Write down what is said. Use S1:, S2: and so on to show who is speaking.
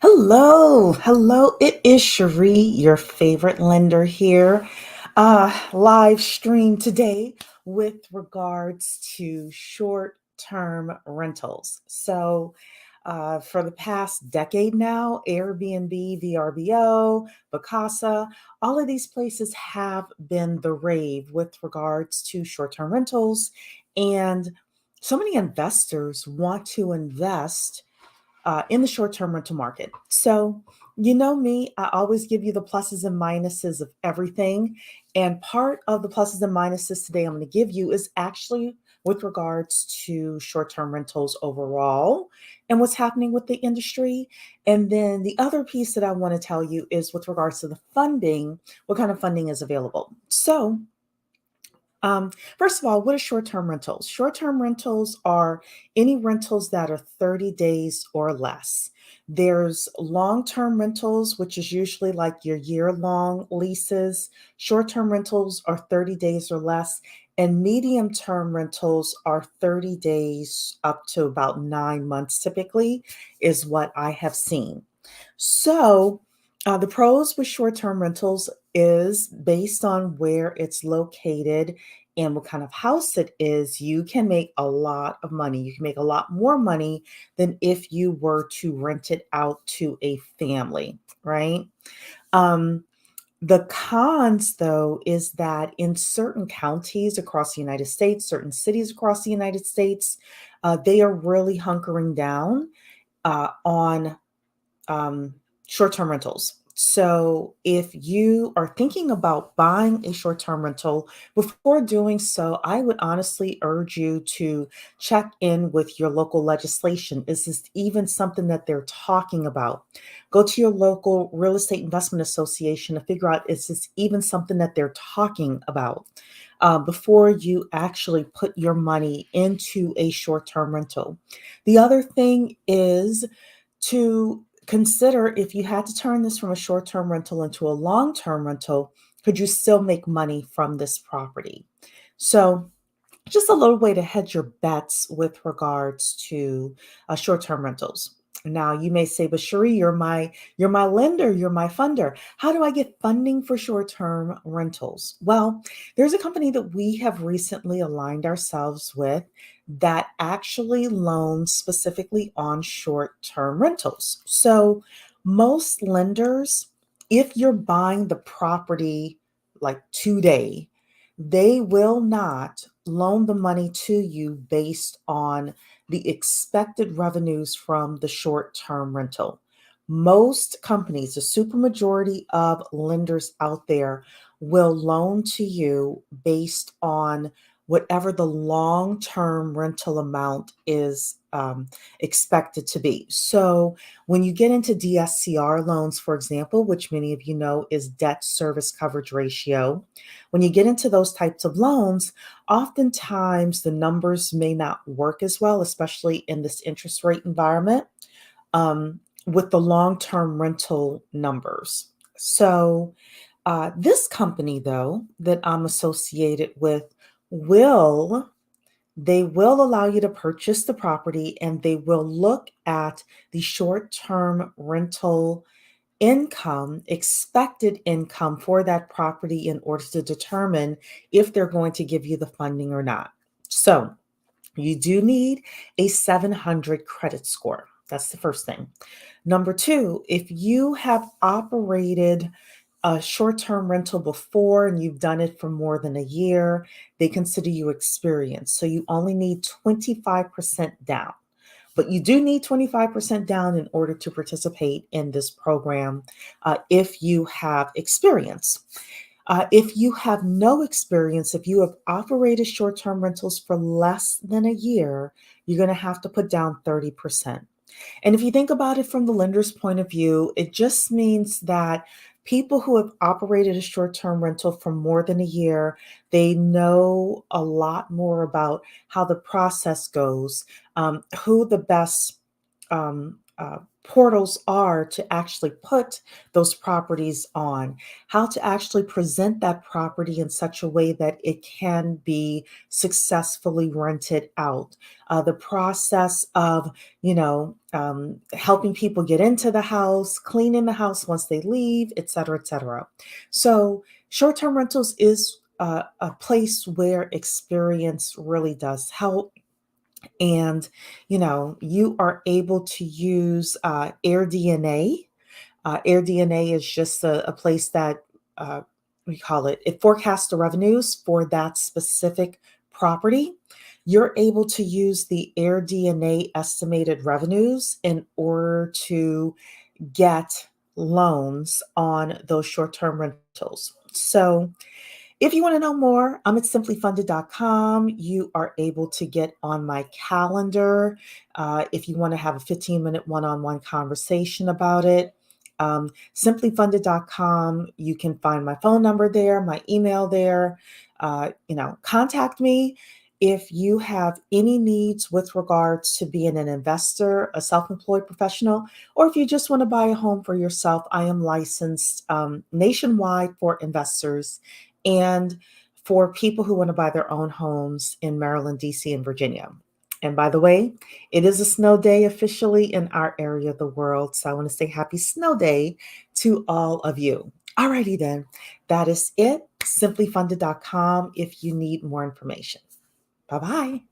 S1: Hello. It is Cheree, your favorite lender here. Live stream today with regards to short-term rentals. For the past decade now, Airbnb, VRBO, Vacasa, all of these places have been the rave with regards to short-term rentals, and so many investors want to invest in the short term rental market. So, you know me, I always give you the pluses and minuses of everything. And part of the pluses and minuses today I'm going to give you is actually with regards to short term rentals overall and what's happening with the industry. And then the other piece that I want to tell you is with regards to the funding, what kind of funding is available. Um, First of all, what are short term rentals? Short term rentals are any rentals that are 30 days or less. There's long term rentals, which is usually like your year long leases. Short term rentals are 30 days or less. And medium term rentals are 30 days up to about 9 months, typically, is what I have seen. The pros with short term rentals is based on where it's located and what kind of house it is. You can make a lot of money. You can make a lot more money than if you were to rent it out to a family, right? Um, the cons, though, is that in certain counties across the United States, certain cities across the United States, they are really hunkering down on um, short term rentals. So, if you are thinking about buying a short term rental, before doing so, I would honestly urge you to check in with your local legislation. Is this even something that they're talking about? Go to your local real estate investment association to figure out, is this even something that they're talking about before you actually put your money into a short term rental. The other thing is to consider, if you had to turn this from a short term rental into a long term rental, could you still make money from this property? So, just a little way to hedge your bets with regards to short-term rentals. Now you may say, but Cherie, you're my lender, you're my funder. How do I get funding for short-term rentals? Well, there's a company that we have recently aligned ourselves with that actually loans specifically on short-term rentals. So most lenders, if you're buying the property like today, they will not loan the money to you based on the expected revenues from the short term rental. Most companies, the supermajority of lenders out there, will loan to you based on whatever the long term rental amount is expected to be. So, when you get into DSCR loans, for example, which many of you know is debt service coverage ratio, when you get into those types of loans, oftentimes the numbers may not work as well, especially in this interest rate environment, with the long term rental numbers. This company, though, that I'm associated with, will they will allow you to purchase the property and they will look at the short term rental income, expected income for that property in order to determine if they're going to give you the funding or not. So, you do need a 700 credit score. That's the first thing. Number two, if you have operated a short term rental before and you've done it for more than a year, they consider you experienced. So you only need 25% down. But you do need 25% down in order to participate in this program if you have experience. If you have no experience, if you have operated short term rentals for less than a year, you're going to have to put down 30%. And if you think about it from the lender's point of view, it just means that people who have operated a short term rental for more than a year, they know a lot more about how the process goes, who the best portals are to actually put those properties on, how to actually present that property in such a way that it can be successfully rented out. The process of, helping people get into the house, cleaning the house once they leave, et cetera, et cetera. So, short term rentals is a place where experience really does help. And you are able to use AirDNA. AirDNA is just a place that we call it forecasts the revenues for that specific property. You're able to use the AirDNA estimated revenues in order to get loans on those short-term rentals. So if you want to know more, I'm at SimpliFunded.com. You are able to get on my calendar if you want to have a 15-minute one-on-one conversation about it. SimpliFunded.com. You can find my phone number there, my email there. Contact me if you have any needs with regards to being an investor, a self-employed professional, or if you just want to buy a home for yourself. I am licensed nationwide for investors and for people who want to buy their own homes in Maryland, DC, and Virginia. And by the way, it is a snow day officially in our area of the world. So I want to say happy snow day to all of you. Alrighty then, that is it. SimpliFunded.com if you need more information. Bye-bye.